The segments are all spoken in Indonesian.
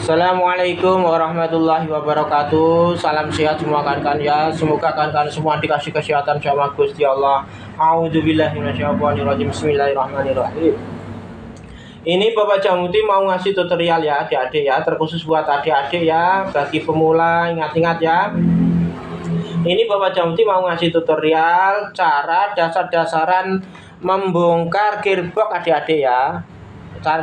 Assalamualaikum warahmatullahi wabarakatuh. Salam sehat semua kan ya. Semoga kan semua dikasih kesehatan sama Gusti Allah. A'udzubillahi minasyaitonirrajim. Bismillahirrahmanirrahim. Ini Bapak Jamuti mau ngasih tutorial ya adik-adik ya, terkhusus buat adik-adik ya, bagi pemula ingat-ingat ya. Ini Bapak Jamuti mau ngasih tutorial cara dasar-dasaran membongkar gearbox adik-adik ya. Cara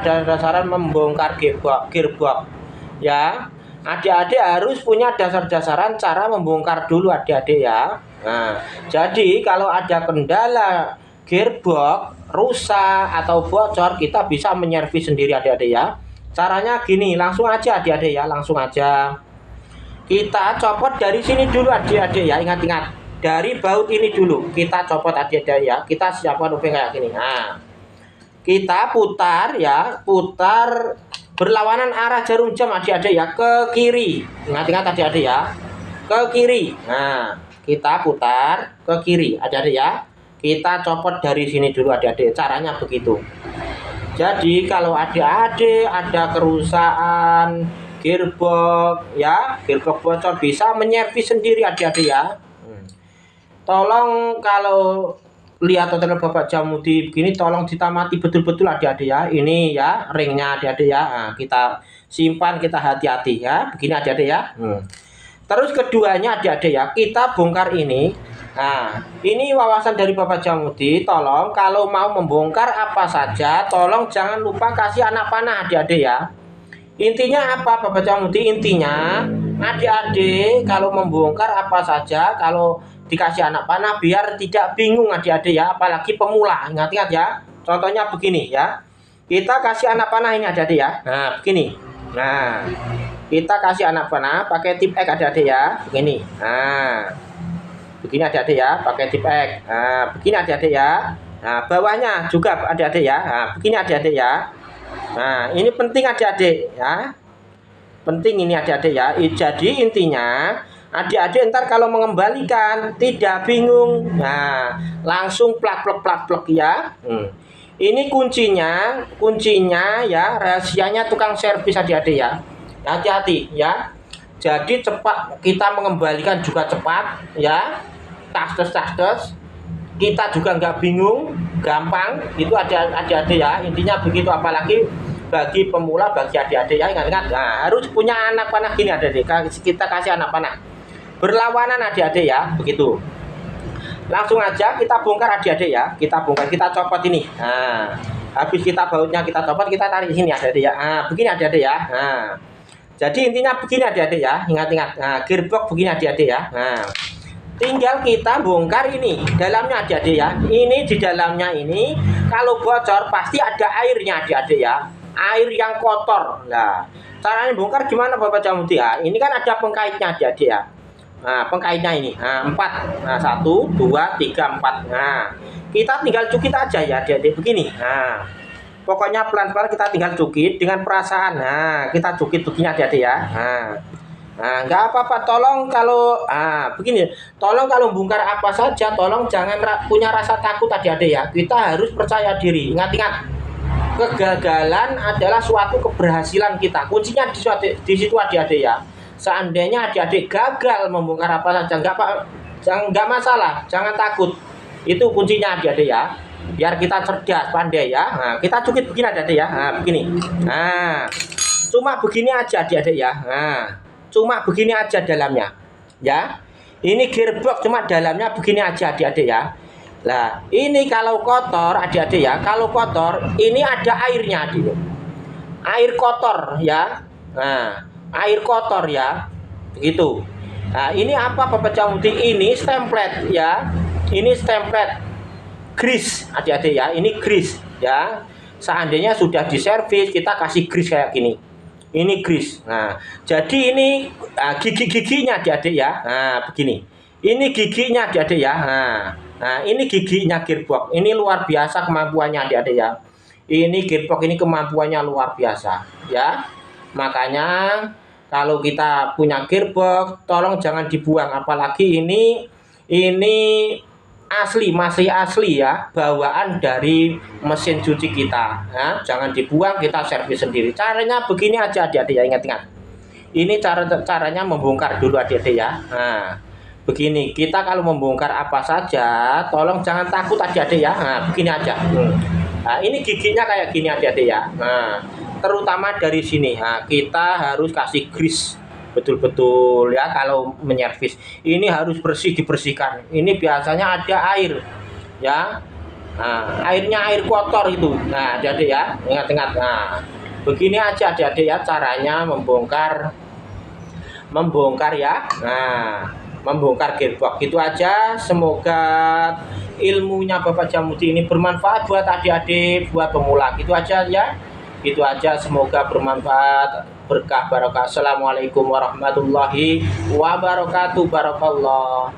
dasar-dasaran membongkar gearbox ya. Adik-adik harus punya dasar-dasaran cara membongkar dulu adik-adik ya. Nah, jadi kalau ada kendala gearbox rusak atau bocor, kita bisa menyervis sendiri adik-adik ya. Caranya gini, langsung aja adik-adik ya, langsung aja. Kita copot dari sini dulu adik-adik ya, ingat-ingat. Dari baut ini dulu kita copot adik-adik ya. Kita siapkan upeng kayak gini. Nah, kita putar ya, putar berlawanan arah jarum jam adik-adik ya, ke kiri. Ingat-ingat adik-adik ya, ke kiri. Nah, kita putar ke kiri adik-adik ya. Kita copot dari sini dulu adik-adik. Caranya begitu. Jadi kalau adik-adik ada kerusakan gearbox ya, gearbox bocor, bisa menyervis sendiri adik-adik ya. Tolong kalau lihat tutorial Bapak Jamuti begini, tolong ditamati betul-betul adik-adik ya. Ini ya ringnya adik-adik ya. Nah, kita simpan, kita hati-hati ya. Begini adik-adik ya. Terus keduanya adik-adik ya, kita bongkar ini. Nah, ini wawasan dari Bapak Jamuti. Tolong kalau mau membongkar apa saja, tolong jangan lupa kasih anak panah adik-adik ya. Intinya apa Bapak Jamuti? Intinya adik-adik kalau membongkar apa saja, kalau dikasih anak panah biar tidak bingung adik-adik ya, apalagi pemula. Ingat-ingat ya. Contohnya begini ya. Kita kasih anak panah ini adik-adik ya. Nah, begini. Nah, kita kasih anak panah pakai tip X adik-adik ya. Begini. Nah, begini adik-adik ya, pakai tip X. Nah, begini adik-adik ya. Nah, bawahnya juga adik-adik ya. Nah, begini adik-adik ya. Nah, ini penting adik-adik ya. Penting ini adik-adik ya. Jadi intinya adik-adik ntar kalau mengembalikan tidak bingung. Nah, langsung plak ya. Ini kuncinya ya, rahasianya tukang servis adik-adik ya. Hati-hati ya. Jadi cepat kita mengembalikan juga cepat ya. Tas. Kita juga nggak bingung, gampang. Itu adik-adik ya. Intinya begitu, apalagi bagi pemula, bagi adik-adik ya. Ingat-ingat. Nah, harus punya anak panah gini adik-adik. Kita kasih anak panah berlawanan adik-adik ya, begitu. Langsung aja kita bongkar adik-adik ya. Kita bongkar, kita copot ini. Nah, habis kita bautnya kita copot, kita tarik sini adik-adik ya. Nah, begini adik-adik ya. Nah, jadi intinya begini adik-adik ya. Ingat-ingat. Nah, gearbox begini adik-adik ya. Nah, tinggal kita bongkar ini dalamnya adik-adik ya. Ini di dalamnya ini kalau bocor pasti ada airnya adik-adik ya. Air yang kotor. Nah, caranya bongkar gimana Bapak Jamuti ya? Ini kan ada pengkaitnya adik-adik ya. Nah, pengkaitnya ini. Nah, 4. Nah, 1, 2, 3, 4. Nah, kita tinggal cukit aja ya adik-adik begini. Nah, pokoknya pelan-pelan kita tinggal cukit dengan perasaan. Nah, kita cukit begini adik-adik ya. Nah, nggak apa-apa. Tolong kalau begini, tolong kalau bongkar apa saja, tolong jangan punya rasa takut adik-adik ya. Kita harus percaya diri. Ingat-ingat, kegagalan adalah suatu keberhasilan kita. Kuncinya di situ adik-adik ya. Seandainya adik-adik gagal membongkar apa saja, nggak masalah, jangan takut. Itu kuncinya adik-adik ya. Biar kita cerdas, pandai ya. Nah, kita cukit begini adik-adik ya. Nah, begini. Nah, cuma begini aja adik-adik ya. Nah, cuma begini aja dalamnya ya. Ini gearbox cuma dalamnya begini aja adik-adik ya. Nah, ini kalau kotor adik-adik ya, kalau kotor ini ada airnya adik. Air kotor ya. Nah, air kotor ya. Begitu. Nah, ini apa Bapak Jamuti? Ini stemplet ya. Ini stemplet grease adik-adik ya. Ini grease ya. Seandainya sudah diservis, kita kasih grease kayak gini. Ini grease. Nah, jadi ini gigi-giginya adik-adik ya. Nah, begini. Ini giginya adik-adik ya. Nah, ini giginya gearbox. Ini luar biasa kemampuannya adik-adik ya. Ini gearbox ini kemampuannya luar biasa ya. Makanya kalau kita punya gearbox, tolong jangan dibuang. Apalagi ini asli, masih asli ya, bawaan dari mesin cuci kita ya. Jangan dibuang, kita servis sendiri. Caranya begini aja adik-adik ya, ingat-ingat. Ini caranya membongkar dulu adik-adik ya. Nah, begini, kita kalau membongkar apa saja, tolong jangan takut adik-adik ya. Nah, begini aja. Nah, ini giginya kayak gini adik-adik ya. Nah, terutama dari sini. Nah, kita harus kasih grease betul-betul ya kalau menyervis. Ini harus bersih, dibersihkan. Ini biasanya ada air ya. Nah, airnya air kotor itu. Nah, adik-adik ya, ingat-ingat. Nah, begini aja adik-adik ya caranya membongkar ya. Nah, membongkar gearbox itu aja. Semoga ilmunya Bapak Jamudi ini bermanfaat buat adik-adik, buat pemula. Gitu aja ya. Itu aja, semoga bermanfaat, berkah barokah. Assalamualaikum warahmatullahi wabarakatuh. Barakallah.